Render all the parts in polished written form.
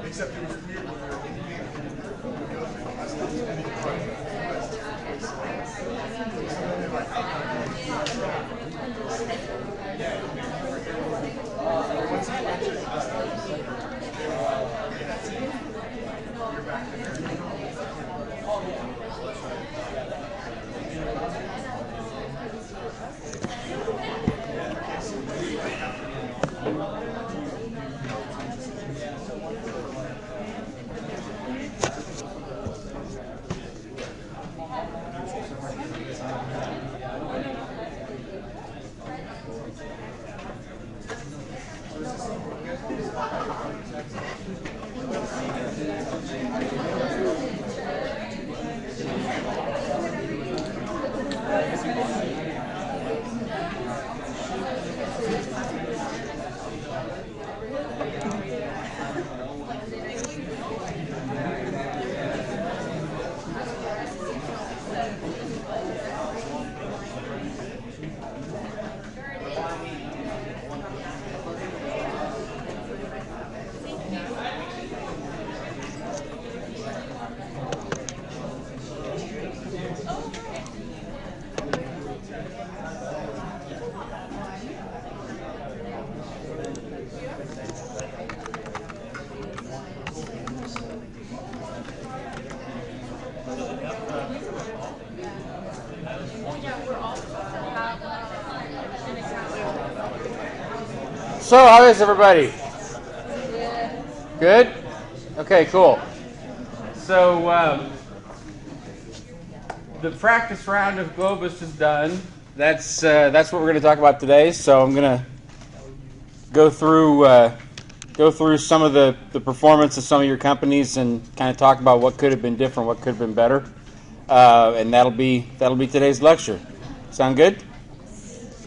Except it was weird when we were So, how is everybody? Good? Okay, cool. So, the practice round of Globus is done. That's what we're going to talk about today. So, I'm going to go through some of the performance of some of your companies and kind of talk about what could have been different, what could have been better, and that'll be today's lecture. Sound good?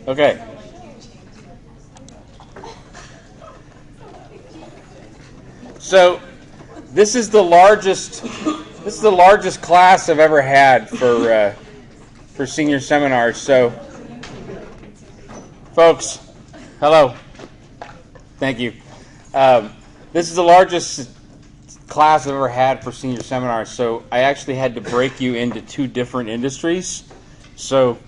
Okay. So this is the largest class I've ever had for senior seminars. So, folks, hello. Thank you. This is the largest class I've ever had for senior seminars. So I actually had to break you into two different industries. So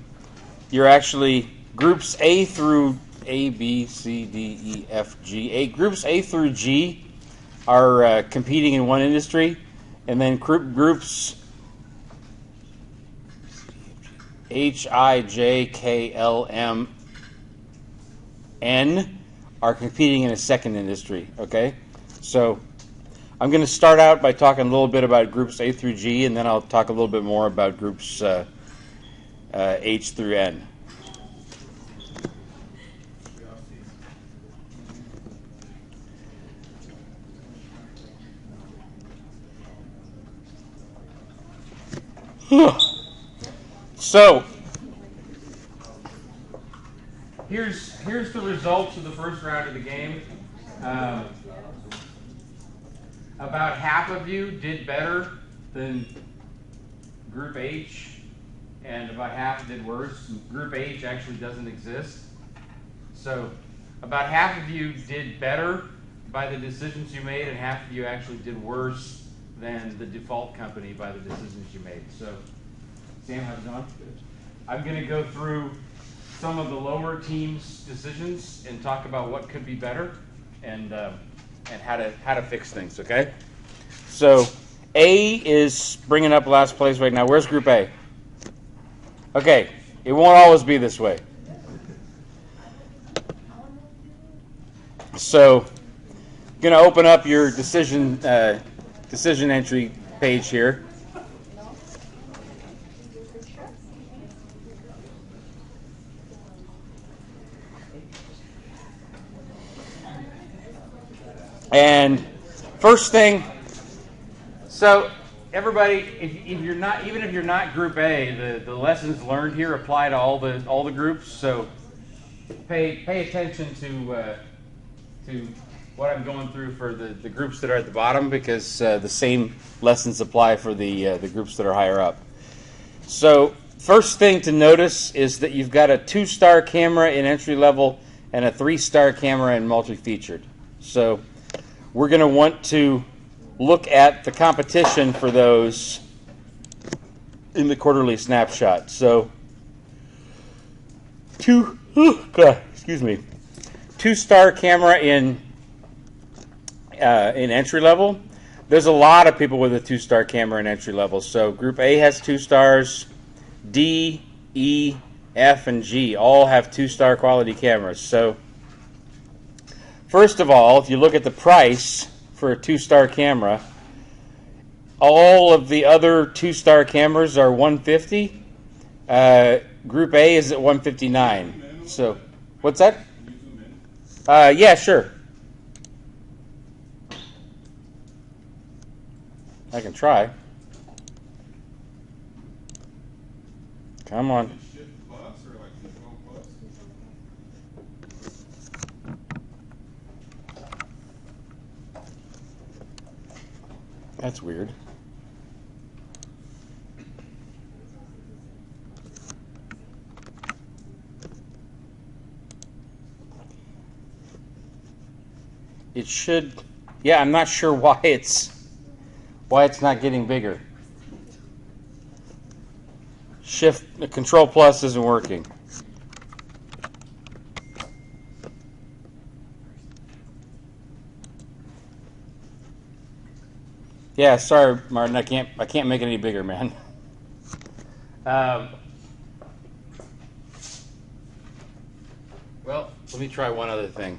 you're actually groups A through A, B, C, D, E, F, G. Groups A through G are competing in one industry, and then groups H, I, J, K, L, M, N are competing in a second industry, okay? So I'm going to start out by talking a little bit about groups A through G, and then I'll talk a little bit more about groups H through N. So here's the results of the first round of the game. About half of you did better than Group H, and about half did worse. Group H actually doesn't exist. So about half of you did better by the decisions you made, and half of you actually did worse than the default company by the decisions you made. So, Sam, how's it going? I'm going to go through some of the lower teams' decisions and talk about what could be better and how to fix things. Okay. So, A is bringing up last place right now. Where's Group A? Okay, it won't always be this way. So, I'm going to open up your decision entry page here. And first thing, so everybody, if you're not, even if you're not Group A, the lessons learned here apply to all the groups. So pay attention to what I'm going through for the groups that are at the bottom, because the same lessons apply for the groups that are higher up. So first thing to notice is that you've got a 2-star camera in entry level and a 3-star camera in multi-featured. So we're going to want to look at the competition for those in the quarterly snapshot. So two-star camera in entry level. There's a lot of people with a two-star camera in entry level. So Group A has 2 stars. D, E, F, and G all have 2-star quality cameras. So first of all, if you look at the price for a 2-star camera, all of the other 2-star cameras are $150. Group A is at $159. So what's that? Yeah, sure. I can try. Come on. That's weird. It should, yeah, I'm not sure why it's not getting bigger. Control plus isn't working. Yeah, sorry, Martin, I can't make it any bigger, man. Well, let me try one other thing.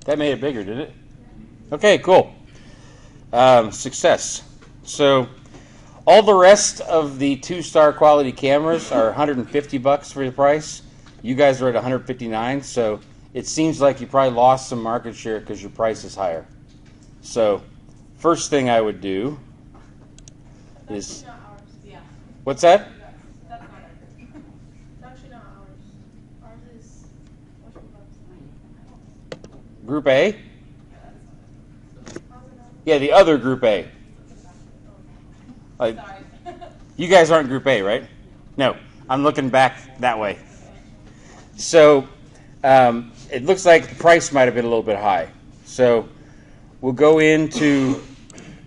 That made it bigger, did it? Okay, cool. Success. So all the rest of the 2-star quality cameras are $150 for the price. You guys are at $159, so it seems like you probably lost some market share because your price is higher. So first thing I would do is... That's not ours. Yeah. What's that? That's not ours. It's actually not ours. Ours is... What's your website? Group A? Yeah, the other Group A. Like, Sorry. you guys aren't Group A, right? No, I'm looking back that way. So it looks like the price might have been a little bit high. So we'll go into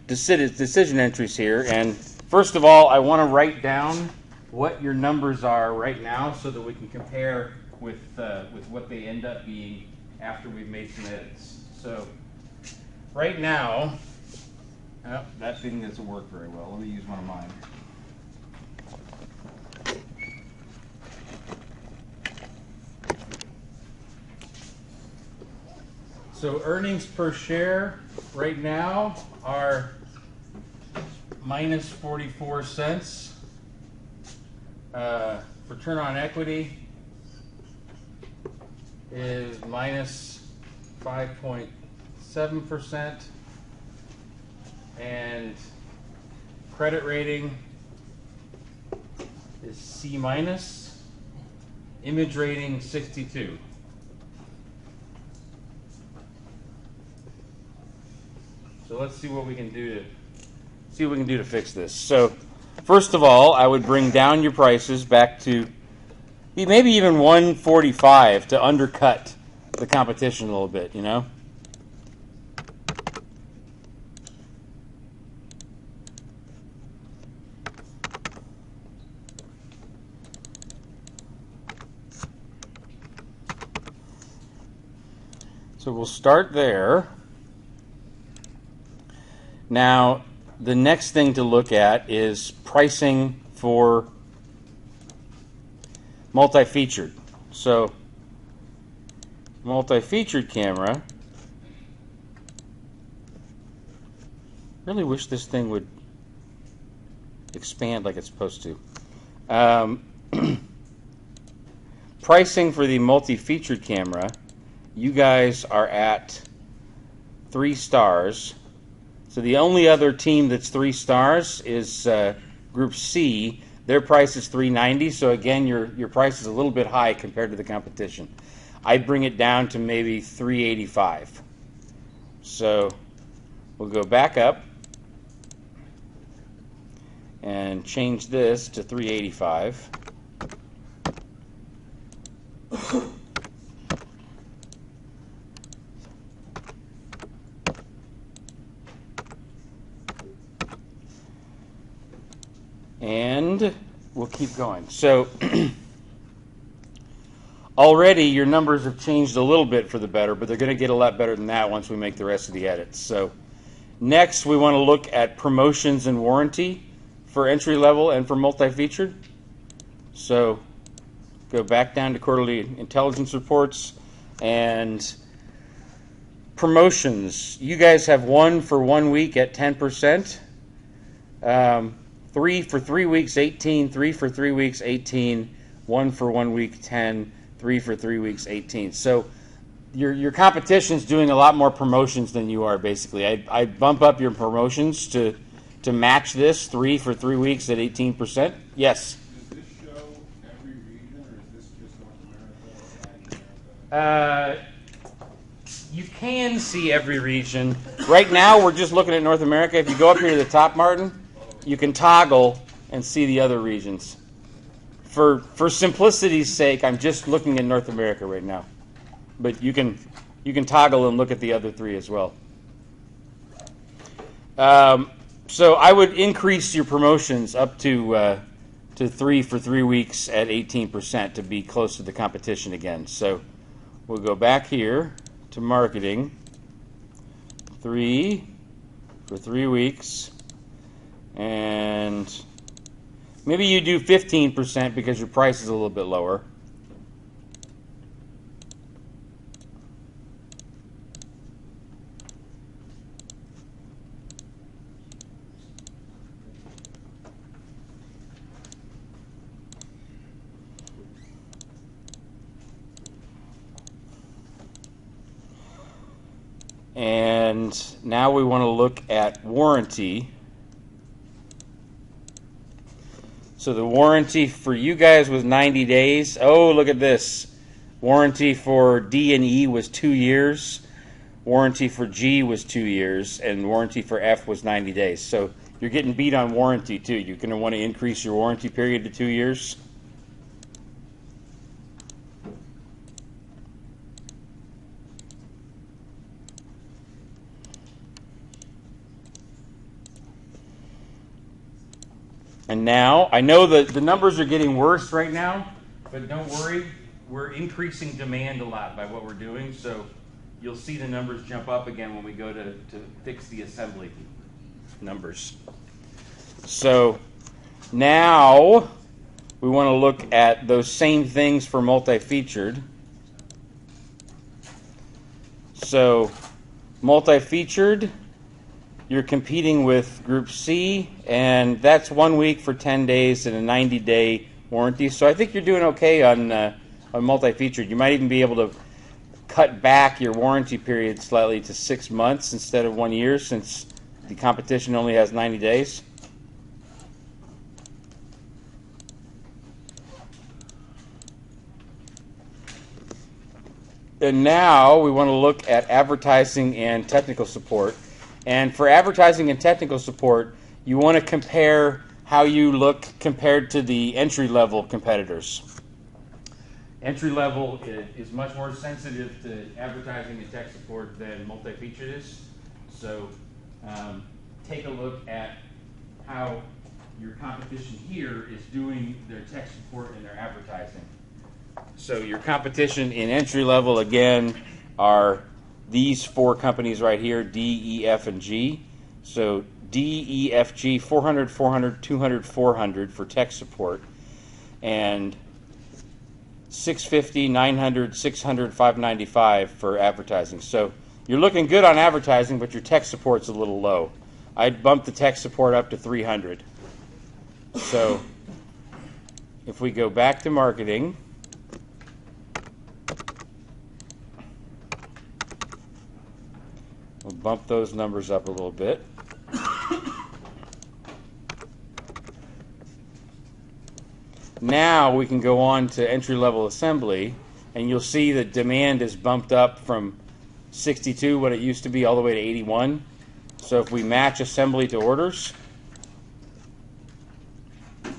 decision entries here. And first of all, I want to write down what your numbers are right now so that we can compare with what they end up being after we've made some edits. So right now, oh, that thing doesn't work very well. Let me use one of mine. So earnings per share right now are minus 44 cents. Return on equity is minus 5.7%. And credit rating is C minus. Image rating 62. So let's see what we can do to fix this. So first of all, I would bring down your prices back to maybe even 145 to undercut the competition a little bit, you know? So we'll start there. Now, the next thing to look at is pricing for multi-featured. So, multi-featured camera. Really wish this thing would expand like it's supposed to. Pricing for the multi-featured camera, you guys are at 3 stars. So the only other team that's 3 stars is Group C, Their price is $390, so again, your price is a little bit high compared to the competition. I'd bring it down to maybe $385. So we'll go back up and change this to $385. And we'll keep going. So already your numbers have changed a little bit for the better, but they're going to get a lot better than that once we make the rest of the edits. So next we want to look at promotions and warranty for entry level and for multi-featured. So go back down to quarterly intelligence reports and promotions. You guys have 1 for 1 week at 10%. 3 for 3 weeks, 18. 3 for 3 weeks, 18. 1 for 1 week, 10. 3 for 3 weeks, 18. So your competition's doing a lot more promotions than you are, basically. I bump up your promotions to match this. 3 for 3 weeks at 18%. Yes? Does this show every region, or is this just North America? You can see every region. Right now, we're just looking at North America. If you go up here to the top, Martin, you can toggle and see the other regions. For simplicity's sake, I'm just looking at North America right now. But you can toggle and look at the other 3 as well. So I would increase your promotions up to 3 for 3 weeks at 18% to be close to the competition again. So we'll go back here to marketing. 3 for 3 weeks. And maybe you do 15% because your price is a little bit lower. And now we want to look at warranty. So the warranty for you guys was 90 days. Oh, look at this. Warranty for D and E was 2 years. Warranty for G was 2 years. And warranty for F was 90 days. So you're getting beat on warranty too. You're going to want to increase your warranty period to 2 years. And now, I know that the numbers are getting worse right now, but don't worry, we're increasing demand a lot by what we're doing, so you'll see the numbers jump up again when we go to fix the assembly numbers. So now we want to look at those same things for multi-featured. So multi-featured, you're competing with Group C, and that's 1 week for 10 days and a 90-day warranty. So I think you're doing okay on multi-featured. You might even be able to cut back your warranty period slightly to 6 months instead of 1 year, since the competition only has 90 days. And now we want to look at advertising and technical support. And for advertising and technical support, you want to compare how you look compared to the entry-level competitors. Entry-level is much more sensitive to advertising and tech support than multi-featured is. So take a look at how your competition here is doing their tech support and their advertising. So your competition in entry-level, again, are these 4 companies right here, D, E, F, and G. So D, E, F, G, 400, 400, 200, 400 for tech support, and 650, 900, 600, 595 for advertising. So you're looking good on advertising, but your tech support's a little low. I'd bump the tech support up to 300. So if we go back to marketing, we'll bump those numbers up a little bit. now we can go on to entry-level assembly, and you'll see that demand is bumped up from 62, what it used to be, all the way to 81. So if we match assembly to orders, Do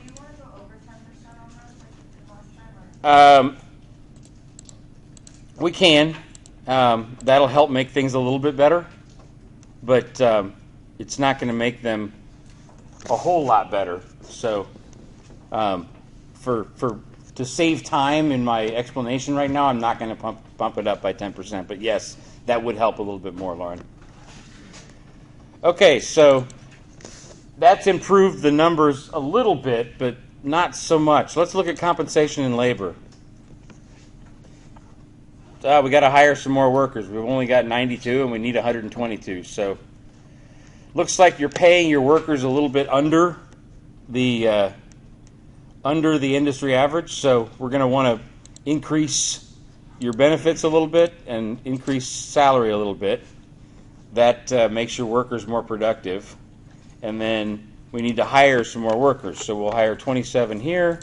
you want to go over 10% on those like you did last time? Or? we can. That'll help make things a little bit better, but it's not going to make them a whole lot better. So to save time in my explanation right now, I'm not going to bump it up by 10%. But yes, that would help a little bit more, Lauren. Okay, so that's improved the numbers a little bit, but not so much. Let's look at compensation and labor. We got to hire some more workers. We've only got 92, and we need 122. So looks like you're paying your workers a little bit under the industry average. So we're going to want to increase your benefits a little bit and increase salary a little bit. That makes your workers more productive. And then we need to hire some more workers. So we'll hire 27 here,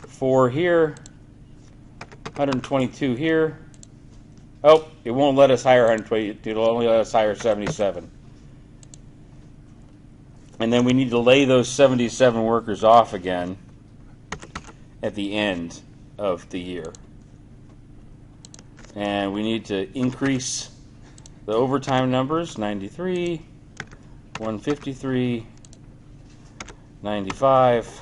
4 here, 122 here. Oh, it won't let us hire 122. It'll only let us hire 77. And then we need to lay those 77 workers off again at the end of the year. And we need to increase the overtime numbers, 93, 153, 95.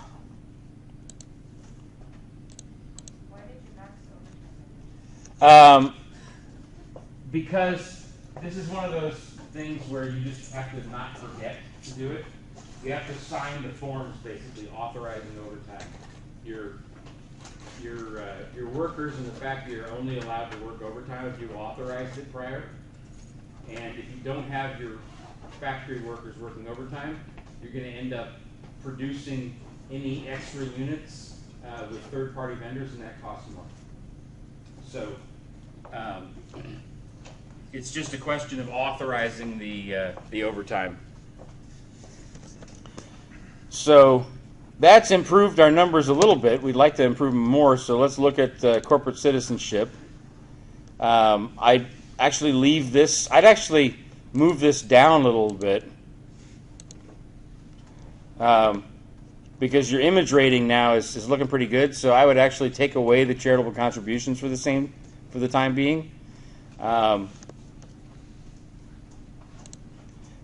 Because this is one of those things where you just have to not forget to do it. You have to sign the forms basically authorizing overtime. Your workers in the factory are only allowed to work overtime if you authorized it prior. And if you don't have your factory workers working overtime, you're going to end up producing any extra units with third-party vendors, and that costs more. So it's just a question of authorizing the overtime. So that's improved our numbers a little bit. We'd like to improve them more, so let's look at corporate citizenship. I'd actually leave this. I'd actually move this down a little bit because your image rating now is looking pretty good. So I would actually take away the charitable contributions for the time being.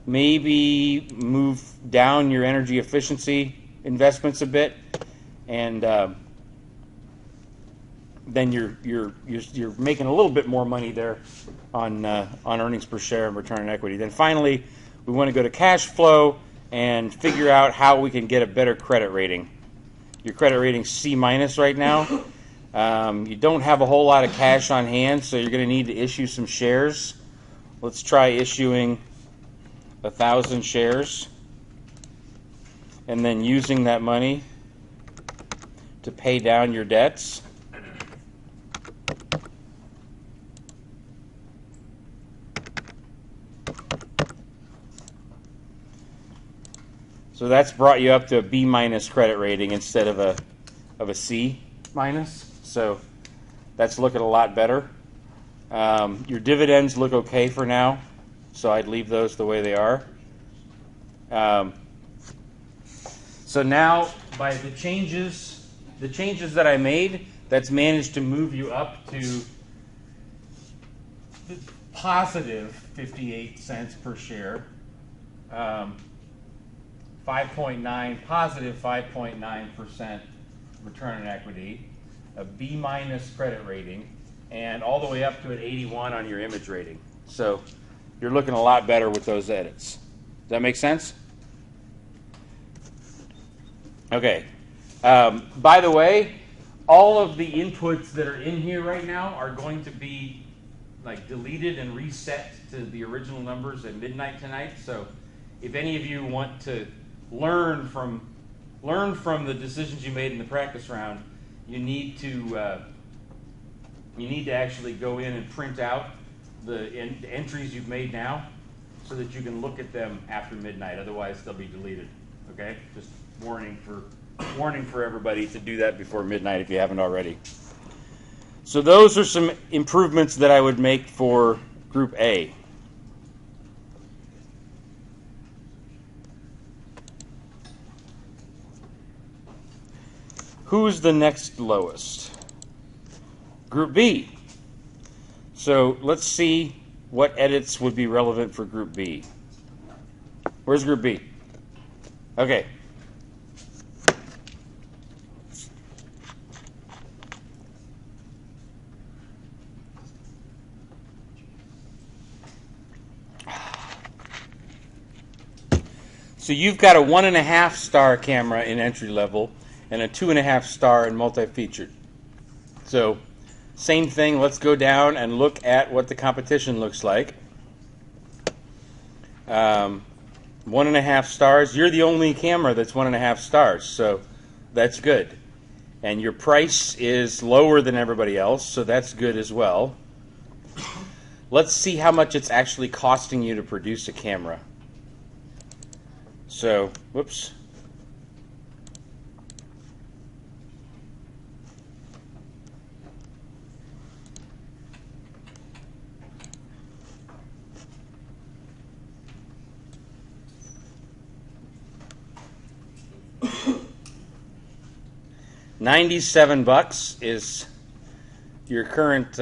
Maybe move down your energy efficiency investments a bit, and then you're making a little bit more money there on earnings per share and return on equity. Then finally, we want to go to cash flow and figure out how we can get a better credit rating. Your credit rating's C- right now. You don't have a whole lot of cash on hand, so you're going to need to issue some shares. Let's try issuing 1,000 shares and then using that money to pay down your debts. So that's brought you up to a B- credit rating instead of a C-. So that's looking a lot better. Your dividends look okay for now, so I'd leave those the way they are. So now, by the changes that I made, that's managed to move you up to positive 58 cents per share. 5.9, positive 5.9% return on equity, a B- credit rating, and all the way up to an 81 on your image rating. So you're looking a lot better with those edits. Does that make sense? Okay. By the way, all of the inputs that are in here right now are going to be like deleted and reset to the original numbers at midnight tonight. So if any of you want to learn from the decisions you made in the practice round, you need to you need to actually go in and print out the entries you've made now so that you can look at them after midnight. Otherwise, they'll be deleted. Okay? Just warning for everybody to do that before midnight if you haven't already. So those are some improvements that I would make for Group A. Who's the next lowest? Group B. So let's see what edits would be relevant for Group B. Where's Group B? Okay. So you've got a 1.5 star camera in entry level and a 2.5 star in multi-featured. So same thing, let's go down and look at what the competition looks like. 1.5 stars. You're the only camera that's 1.5 stars, so that's good. And your price is lower than everybody else, so that's good as well. Let's see how much it's actually costing you to produce a camera. So, whoops. $97 is your current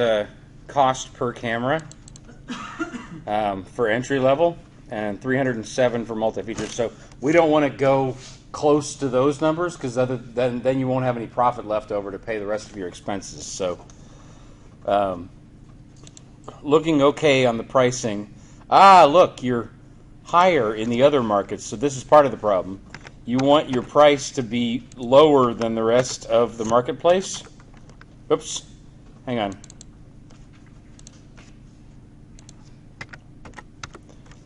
cost per camera for entry level, and $307 for multi-feature. So we don't want to go close to those numbers because then you won't have any profit left over to pay the rest of your expenses. So looking okay on the pricing. Look, you're higher in the other markets, so this is part of the problem. You want your price to be lower than the rest of the marketplace. Oops, hang on.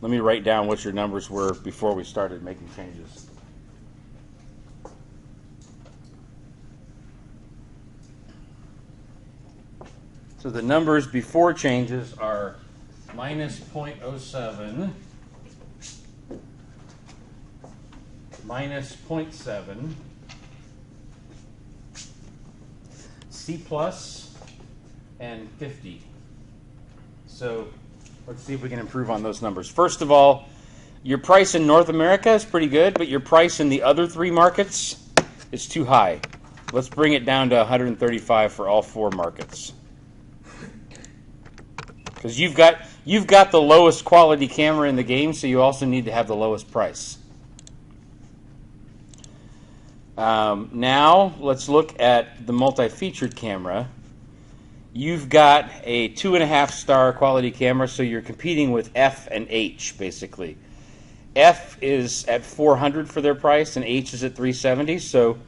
Let me write down what your numbers were before we started making changes. So the numbers before changes are minus 0.07, minus 0.7, C plus, and 50. So let's see if we can improve on those numbers. First of all, your price in North America is pretty good, but your price in the other 3 markets is too high. Let's bring it down to 135 for all 4 markets. Because you've got the lowest quality camera in the game, so you also need to have the lowest price. Now let's look at the multi-featured camera. You've got a 2.5 star quality camera, so you're competing with F and H basically. F is at 400 for their price, and H is at 370. So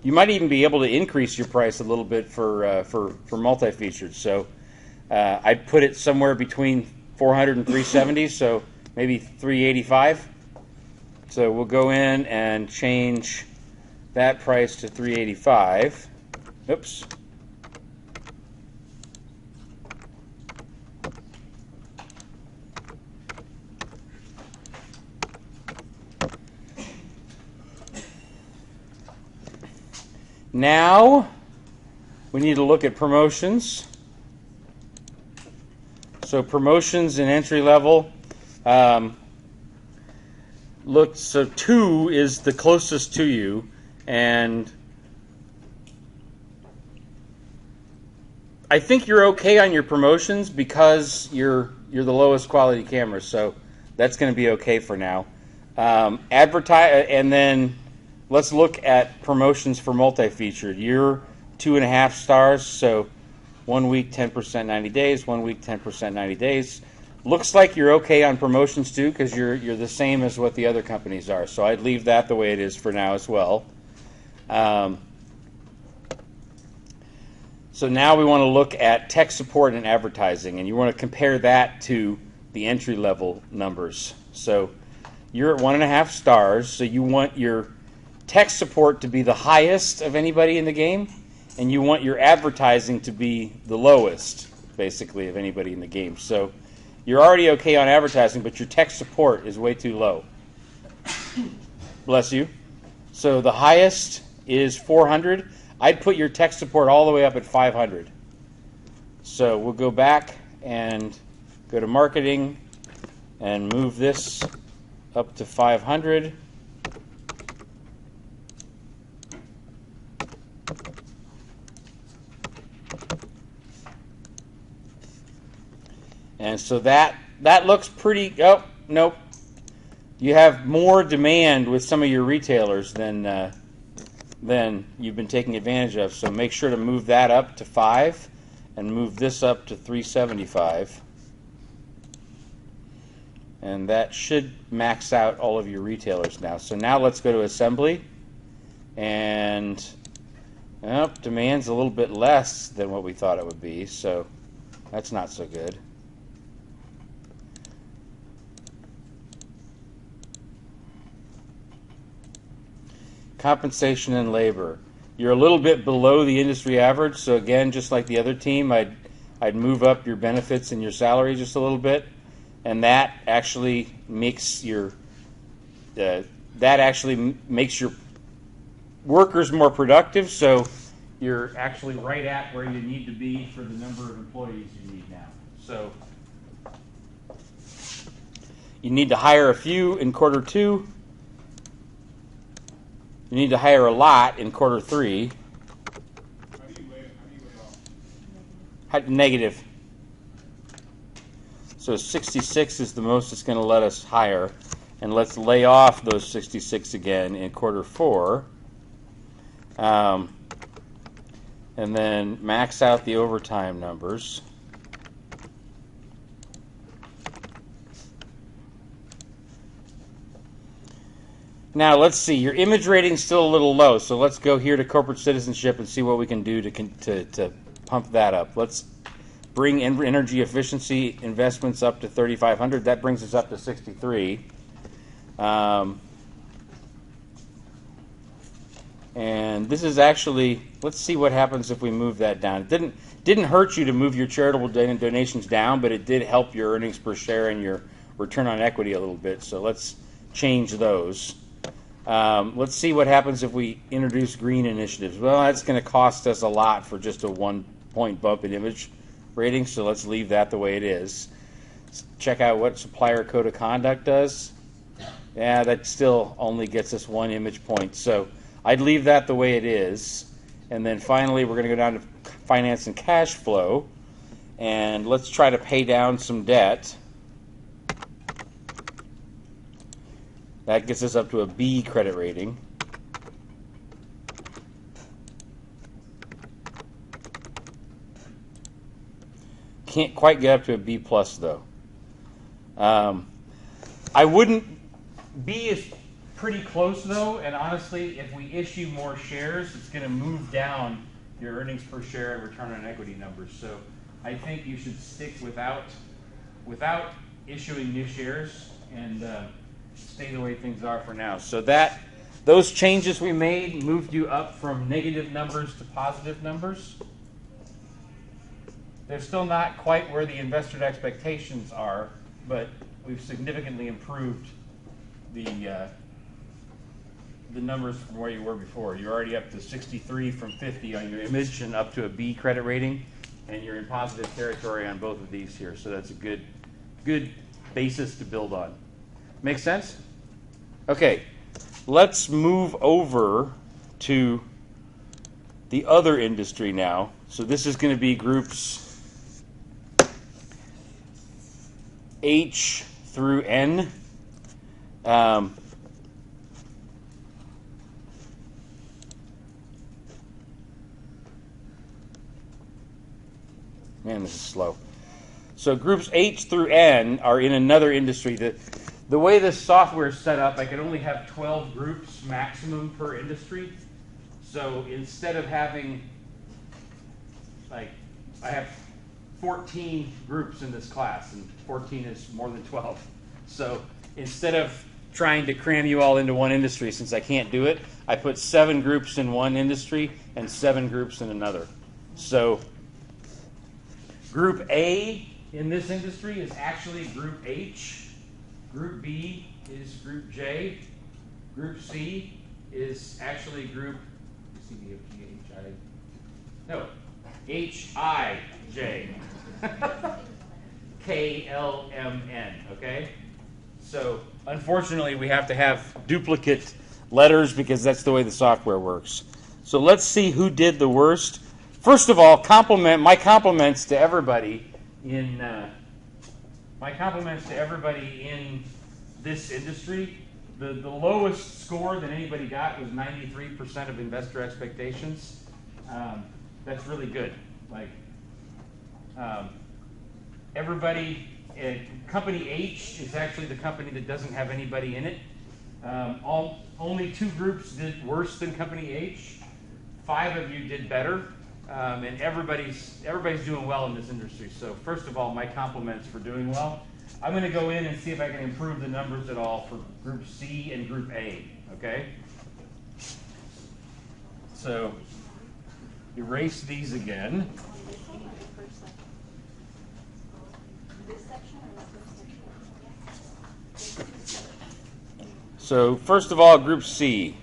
you might even be able to increase your price a little bit for multi-featured. So I'd put it somewhere between 400 and 370, so maybe 385. So we'll go in and change that price to 385. Oops. Now we need to look at promotions. So promotions in entry level. Look, so 2 is the closest to you, and I think you're okay on your promotions because you're the lowest quality camera, so that's going to be okay for now. Advertise, and then let's look at promotions for multi-featured. You're 2.5 stars, so 1 week, 10%, 90 days. 1 week, 10%, 90 days. Looks like you're okay on promotions too, because you're the same as what the other companies are. So I'd leave that the way it is for now as well. So now we want to look at tech support and advertising, and you want to compare that to the entry level numbers. So you're at 1.5 stars, so you want your tech support to be the highest of anybody in the game, and you want your advertising to be the lowest, basically, of anybody in the game. So you're already okay on advertising, but your tech support is way too low. Bless you. So the highest is 400. I'd put your tech support all the way up at 500. So we'll go back and go to marketing and move this up to 500. And so that looks pretty. Oh, nope. You have more demand with some of your retailers than you've been taking advantage of. So make sure to move that up to 5 and move this up to 375. And that should max out all of your retailers now. So now let's go to assembly. And demand's a little bit less than what we thought it would be. So that's not so good. Compensation and labor. You're a little bit below the industry average, so again, just like the other team, I'd move up your benefits and your salary just a little bit, and that actually makes your workers more productive. So you're actually right at where you need to be for the number of employees you need now. So you need to hire a few in quarter 2. You need to hire a lot in quarter 3. How do you lay off? Negative. So 66 is the most it's going to let us hire. And let's lay off those 66 again in quarter 4. And then max out the overtime numbers. Now, let's see. Your image rating's still a little low, so let's go here to corporate citizenship and see what we can do to pump that up. Let's bring energy efficiency investments up to 3,500. That brings us up to 63. And this is actually, let's see what happens if we move that down. It didn't hurt you to move your charitable donations down, but it did help your earnings per share and your return on equity a little bit. So let's change those. Let's see what happens if we introduce green initiatives. Well, that's going to cost us a lot for just a 1-point bump in image rating, so let's leave that the way it is. Let's check out what supplier code of conduct does. Yeah, that still only gets us 1 image point, so I'd leave that the way it is. And then finally, we're going to go down to finance and cash flow, and let's try to pay down some debt. That gets us up to a B credit rating. Can't quite get up to a B plus though. I wouldn't. B is pretty close though, and honestly, if we issue more shares, it's going to move down your earnings per share and return on equity numbers. So I think you should stick without issuing new shares and stay the way things are for now. So those changes we made moved you up from negative numbers to positive numbers. They're still not quite where the investor expectations are, but we've significantly improved the numbers from where you were before. You're already up to 63 from 50 on your image and up to a B credit rating, and you're in positive territory on both of these here. So that's a good basis to build on. Make sense? Okay, let's move over to the other industry now. So this is going to be groups H through N. Man, this is slow. So groups H through N are in another industry. The way this software is set up, I can only have 12 groups maximum per industry. So instead of having, I have 14 groups in this class, and 14 is more than 12. So instead of trying to cram you all into one industry since I can't do it. I put 7 groups in one industry and 7 groups in another. So Group A in this industry is actually Group H. Group B is Group J. Group C is actually Group H-I-J. K-L-M-N, okay? So unfortunately we have to have duplicate letters because that's the way the software works. So let's see who did the worst. First of all, my compliments to everybody in this industry. The lowest score that anybody got was 93% of investor expectations. That's really good. Like everybody, company H is actually the company that doesn't have anybody in it. Only 2 groups did worse than company H. 5 of you did better, and everybody's doing well in this industry. So first of all, my compliments for doing well. I'm going to go in and see if I can improve the numbers at all for Group C and Group A. Okay. So erase these again. So first of all, Group C.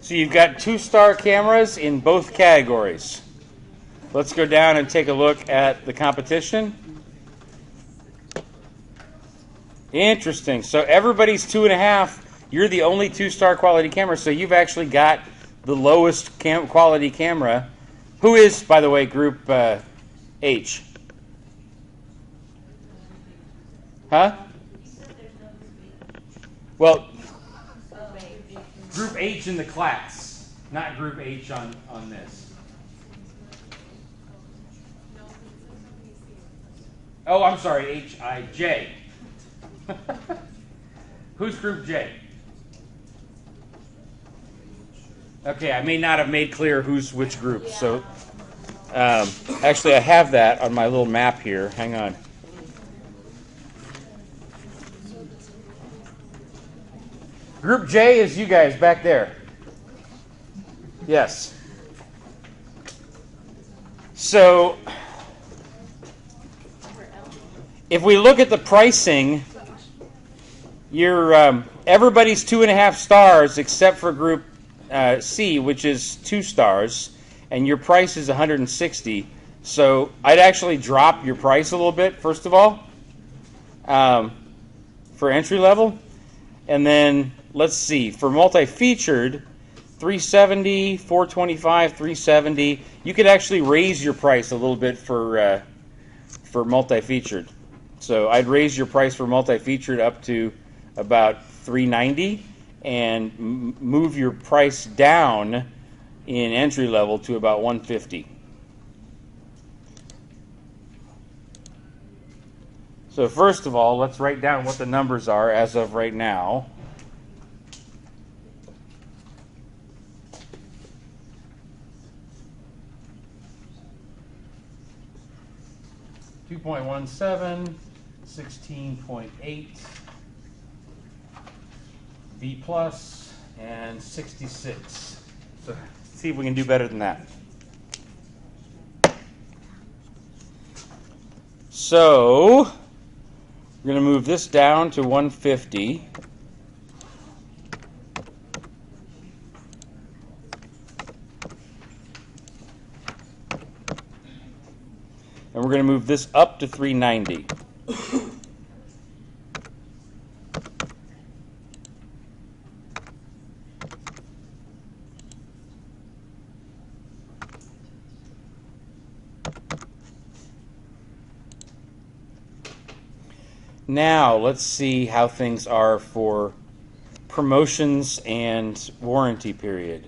So you've got 2-star cameras in both categories. Let's go down and take a look at the competition. Interesting. So everybody's 2.5. You're the only 2-star quality camera, so you've actually got the lowest quality camera. Who is, by the way, Group H? Huh? Well, Group H in the class, not Group H on this. Oh, I'm sorry, H-I-J. Who's Group J? Okay, I may not have made clear who's which group. So, actually, I have that on my little map here. Hang on. Group J is you guys back there. Yes. So, if we look at the pricing, everybody's 2.5 stars except for Group C, which is 2 stars, and your price is 160. So I'd actually drop your price a little bit, first of all, for entry level. And then, let's see, for multi-featured, 370, 425, 370. You could actually raise your price a little bit for multi-featured. So I'd raise your price for multi-featured up to about 390 and move your price down in entry level to about 150. So first of all, let's write down what the numbers are as of right now. .17, 16.8, B plus, and 66. So let's see if we can do better than that. So we're going to move this down to 150. And we're going to move this up to 390. Now, let's see how things are for promotions and warranty period.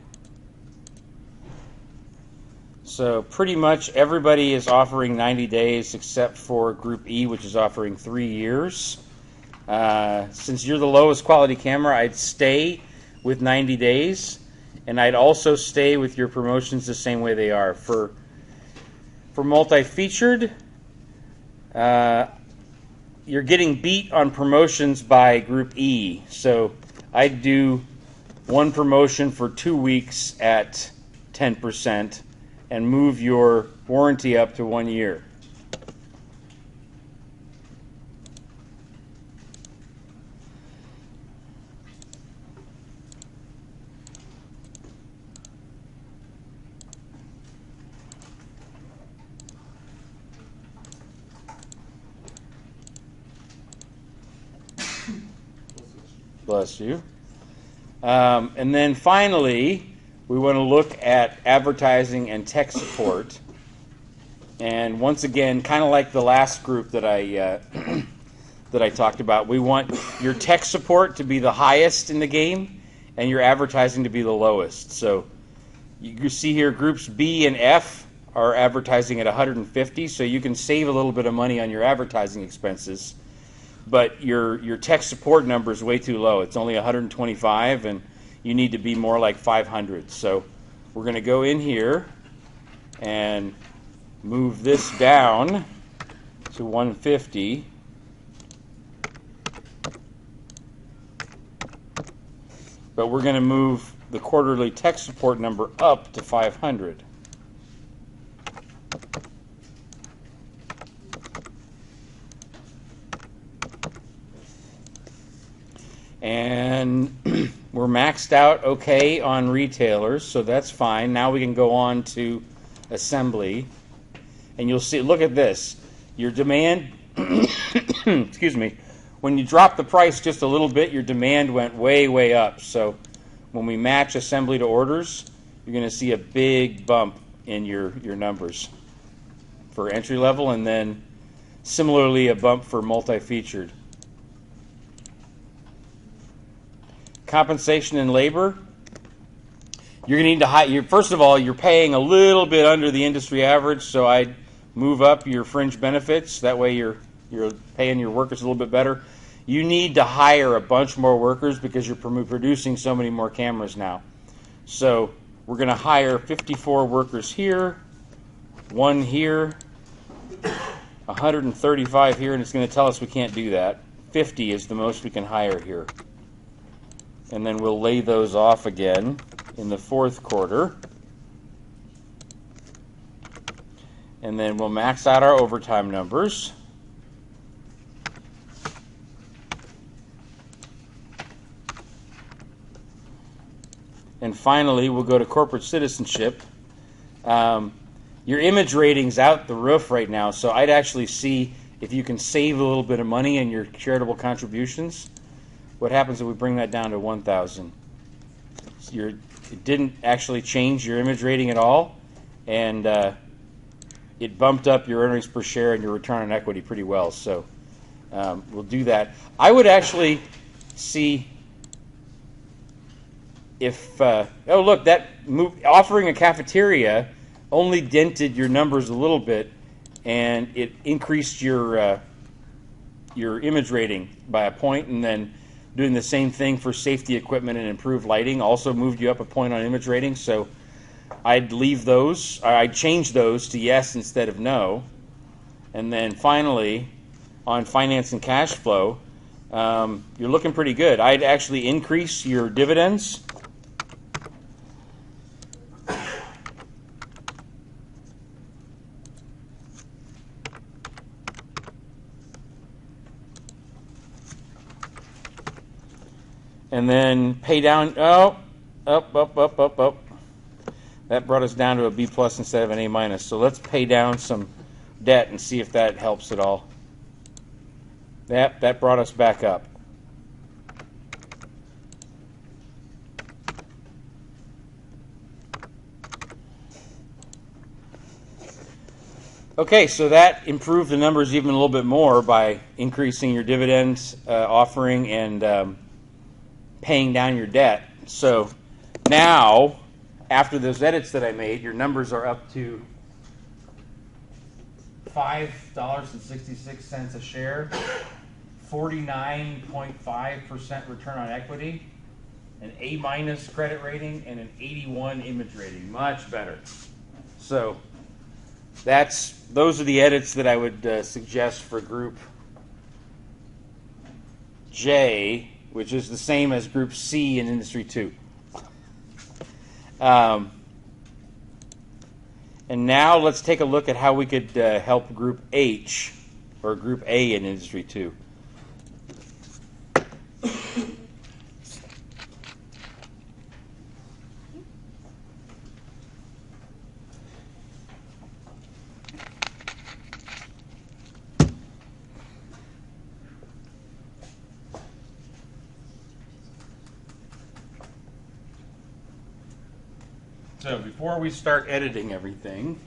So pretty much everybody is offering 90 days except for Group E, which is offering 3 years. Since you're the lowest quality camera, I'd stay with 90 days, and I'd also stay with your promotions the same way they are. For multi-featured, you're getting beat on promotions by Group E. So I'd do one promotion for 2 weeks at 10% and move your warranty up to 1 year. Bless you. And then finally, we want to look at advertising and tech support. And once again, kind of like the last group that I that I talked about, we want your tech support to be the highest in the game and your advertising to be the lowest. So you see here, groups B and F are advertising at 150, so you can save a little bit of money on your advertising expenses. But your tech support number is way too low. It's only 125, and you need to be more like 500. So we're going to go in here and move this down to 150. But we're going to move the quarterly tech support number up to 500. And we're maxed out okay on retailers, so that's fine. Now we can go on to assembly. And you'll see, look at this. Your demand, excuse me, when you drop the price just a little bit, your demand went way, way up. So when we match assembly to orders, you're going to see a big bump in your numbers for entry level, and then similarly a bump for multi-featured. Compensation and labor. You're going to need to hire. First of all, you're paying a little bit under the industry average, so I'd move up your fringe benefits. That way, you're paying your workers a little bit better. You need to hire a bunch more workers because you're producing so many more cameras now. So we're going to hire 54 workers here, 1 here, 135 here, and it's going to tell us we can't do that. 50 is the most we can hire here. And then we'll lay those off again in the fourth quarter. And then we'll max out our overtime numbers. And finally, we'll go to corporate citizenship. Your image rating's out the roof right now, so I'd actually see if you can save a little bit of money in your charitable contributions. What happens if we bring that down to 1,000? It didn't actually change your image rating at all, and it bumped up your earnings per share and your return on equity pretty well. So we'll do that. I would actually see if oh look, that move, offering a cafeteria only dented your numbers a little bit, and it increased your image rating by a point, and then doing the same thing for safety equipment and improved lighting also moved you up a point on image rating. So I'd leave those, or I'd change those to yes instead of no. And then finally, on finance and cash flow, you're looking pretty good. I'd actually increase your dividends. And then pay down, up. That brought us down to a B plus instead of an A minus. So let's pay down some debt and see if that helps at all. That brought us back up. Okay, so that improved the numbers even a little bit more by increasing your dividends offering and paying down your debt. So now, after those edits that I made, your numbers are up to $5.66 a share, 49.5% return on equity, an A- credit rating, and an 81 image rating. Much better. So those are the edits that I would suggest for Group J, which is the same as Group C in Industry 2. And now let's take a look at how we could help Group H, or Group A in Industry 2. So before we start editing everything,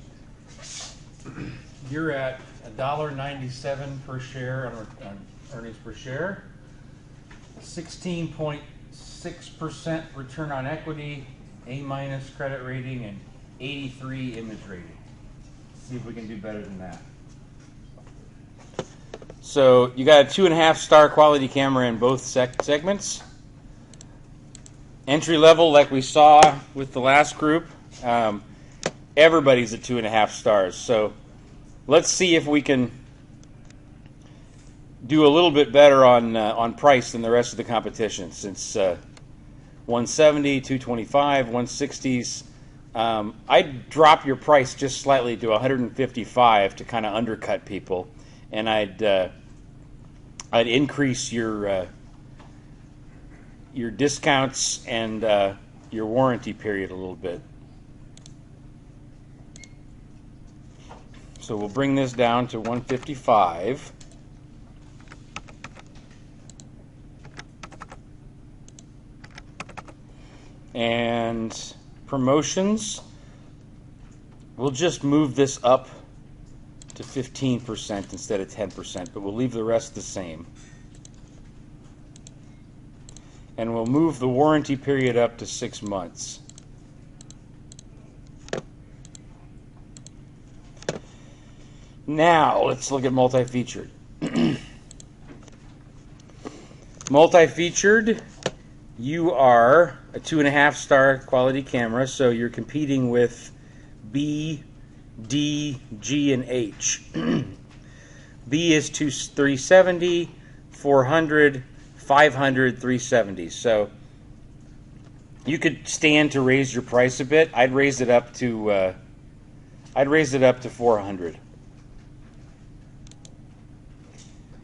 you're at $1.97 per share on earnings per share, 16.6% return on equity, A- credit rating, and 83 image rating. Let's see if we can do better than that. So you got a 2.5-star quality camera in both segments. Entry level, like we saw with the last group, everybody's at 2.5 stars. So let's see if we can do a little bit better on price than the rest of the competition. Since 170, 225, 160s, I'd drop your price just slightly to 155 to kind of undercut people, and I'd increase your discounts and your warranty period a little bit. So we'll bring this down to 155. And promotions, we'll just move this up to 15% instead of 10%, but we'll leave the rest the same. And we'll move the warranty period up to 6 months. Now, let's look at multi-featured. Multi-featured, you are a 2.5-star quality camera, so you're competing with B, D, G, and H. B is 370, 400, 500, 370. So you could stand to raise your price a bit. I'd raise it up to 400.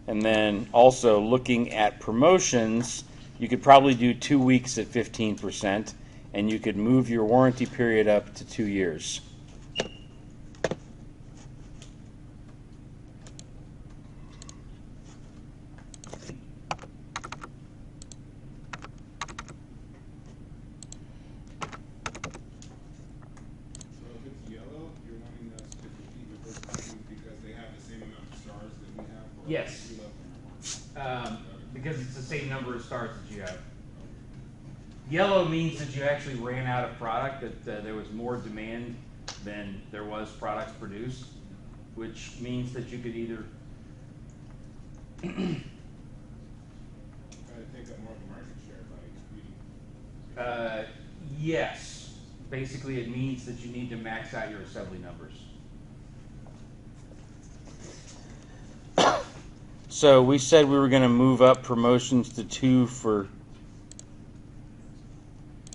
And then also looking at promotions, you could probably do 2 weeks at 15%, and you could move your warranty period up to 2 years. Yes, because it's the same number of stars that you have. Yellow means that you actually ran out of product, that there was more demand than there was products produced, which means that you could either Try to take up more of the market share by competing. yes, basically it means that you need to max out your assembly numbers. So we said we were going to move up promotions to 2 for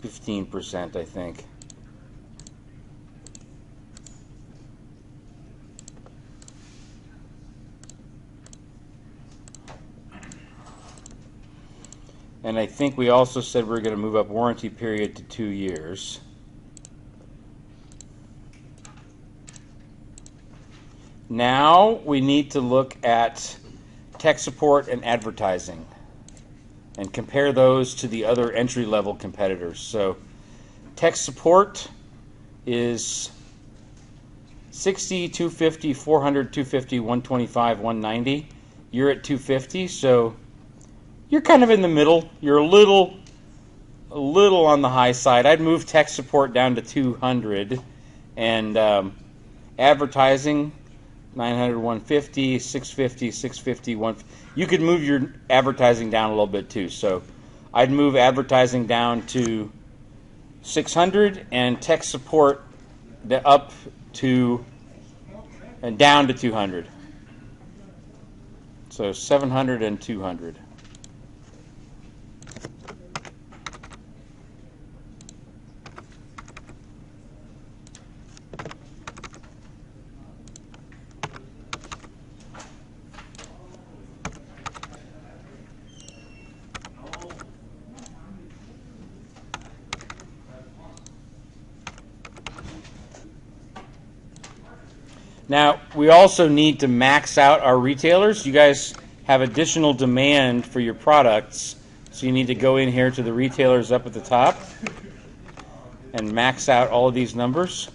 15%, I think. And I think we also said we were going to move up warranty period to 2 years. Now we need to look at tech support and advertising and compare those to the other entry-level competitors. So tech support is 60, 250, 400, 250, 125, 190. You're at 250, so you're kind of in the middle. You're a little a little on the high side. I'd move tech support down to 200, and advertising 900, 150, 650, 650, 150. You could move your advertising down a little bit too. So I'd move advertising down to 600 and tech support up to and down to 200. So 700 and 200. Now, we also need to max out our retailers. You guys have additional demand for your products, so you need to go in here to the retailers up at the top and max out all of these numbers.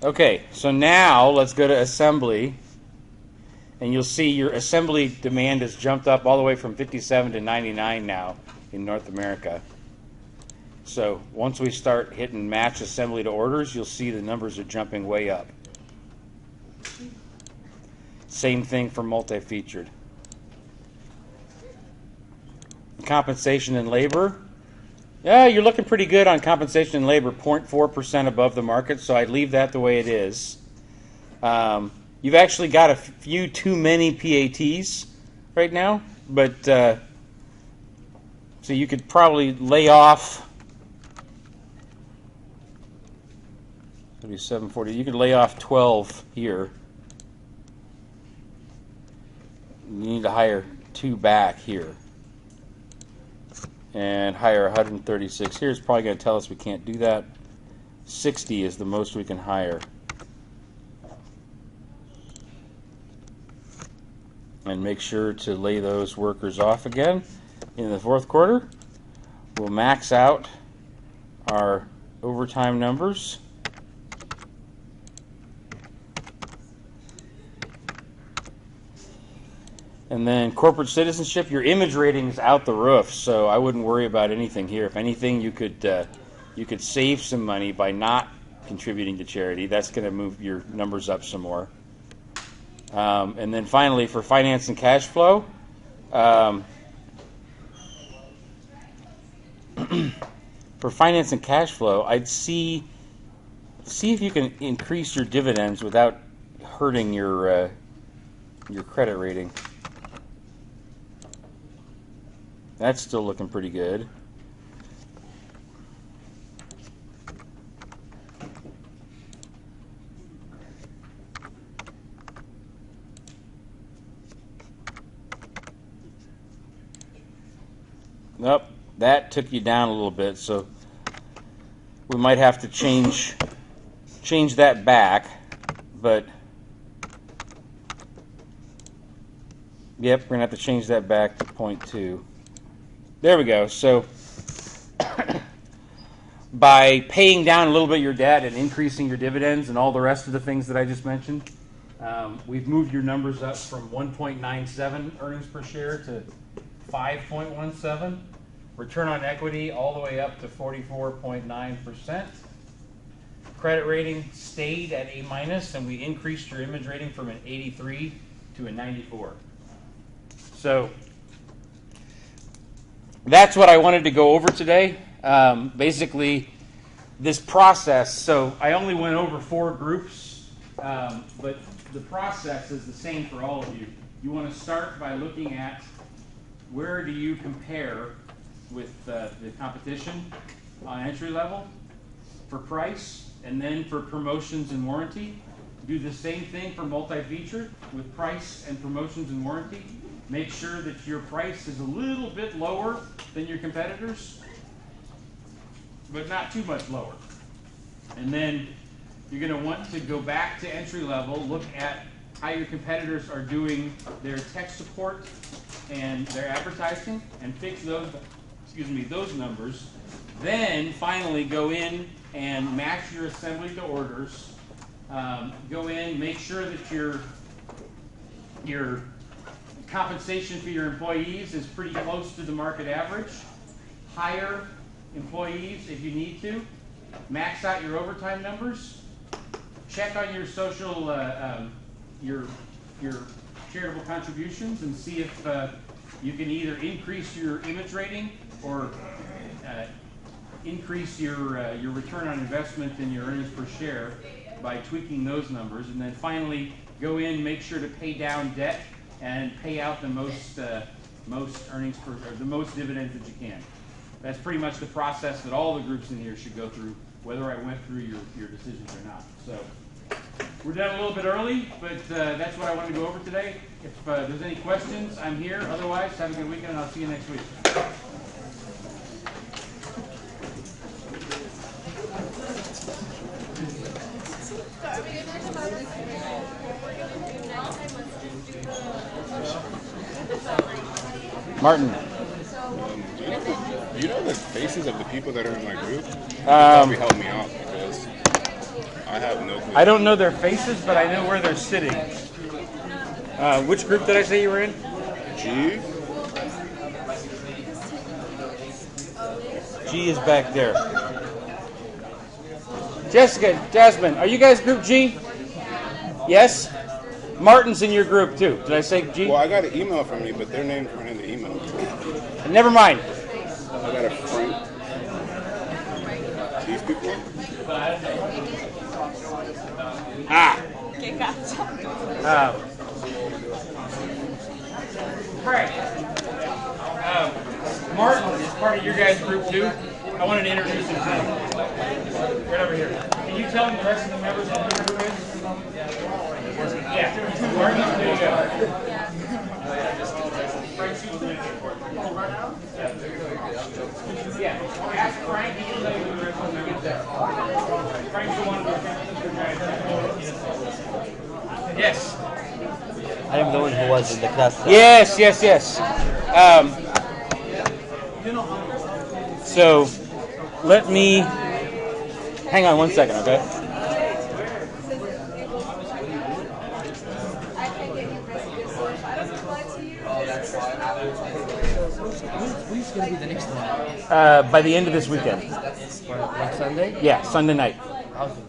Okay, so now let's go to assembly, and you'll see your assembly demand has jumped up all the way from 57 to 99 now in North America. So once we start hitting match assembly to orders, you'll see the numbers are jumping way up. Same thing for multi-featured. Compensation and labor. Yeah, you're looking pretty good on compensation and labor, 0.4% above the market, so I'd leave that the way it is. You've actually got a few too many PATs right now, but so you could probably lay off, maybe 740, you could lay off 12 here. You need to hire 2 back here. And hire 136 here is probably going to tell us we can't do that. 60 is the most we can hire. And make sure to lay those workers off again in the fourth quarter. We'll max out our overtime numbers. And then corporate citizenship, your image rating is out the roof, so I wouldn't worry about anything here. If anything, you could save some money by not contributing to charity. That's going to move your numbers up some more. And then finally, for finance and cash flow, I'd see if you can increase your dividends without hurting your credit rating. That's still looking pretty good. Nope, that took you down a little bit, so we might have to change that back, but yep, we're going to have to change that back to 0.2. There we go. So by paying down a little bit your debt and increasing your dividends and all the rest of the things that I just mentioned, we've moved your numbers up from 1.97 earnings per share to 5.17. Return on equity all the way up to 44.9%. Credit rating stayed at A-, and we increased your image rating from an 83 to a 94. So that's what I wanted to go over today. Basically, this process, so I only went over 4 groups, but the process is the same for all of you. You want to start by looking at where do you compare with the competition on entry level for price, and then for promotions and warranty. Do the same thing for multi-feature with price and promotions and warranty. Make sure that your price is a little bit lower than your competitors. but not too much lower. And then you're going to want to go back to entry level, look at how your competitors are doing their tech support and their advertising, and fix those, those numbers. Then finally go in and match your assembly to orders. Go in, make sure that your compensation for your employees is pretty close to the market average. Hire employees if you need to. Max out your overtime numbers. Check on your social, your charitable contributions, and see if you can either increase your image rating or increase your return on investment and your earnings per share by tweaking those numbers. And then finally, go in, make sure to pay down debt and pay out the most earnings per, or the most dividends that you can. That's pretty much the process that all the groups in here should go through, whether I went through your decisions or not. So we're done a little bit early, but that's what I wanted to go over today. If there's any questions, I'm here. Otherwise, have a good weekend, and I'll see you next week. Martin. Do you know the faces of the people that are in my group? Probably help me out because I have no clue. I don't know their faces, but I know where they're sitting. Which group did I say you were in? G? G is back there. Jessica, Jasmine, are you guys group G? Yes? Martin's in your group too. Did I say G? Well, I got an email from you, but their names weren't in the email. Never mind. I got a Frank. These people? All right. Martin is part of your guys' group too. I wanted to introduce him to you. Right over here. Can you tell me the rest of the members of the group is? Yeah. Martin, there you go. Yeah. Ask Frank. He can tell you who the rest of them is. Frank's the one who Yes. I am the one who was in the class. Yes. So, let me hang on one second, okay? When's going to be the next one? By the end of this weekend. Next Sunday? Yeah, Sunday night. Awesome.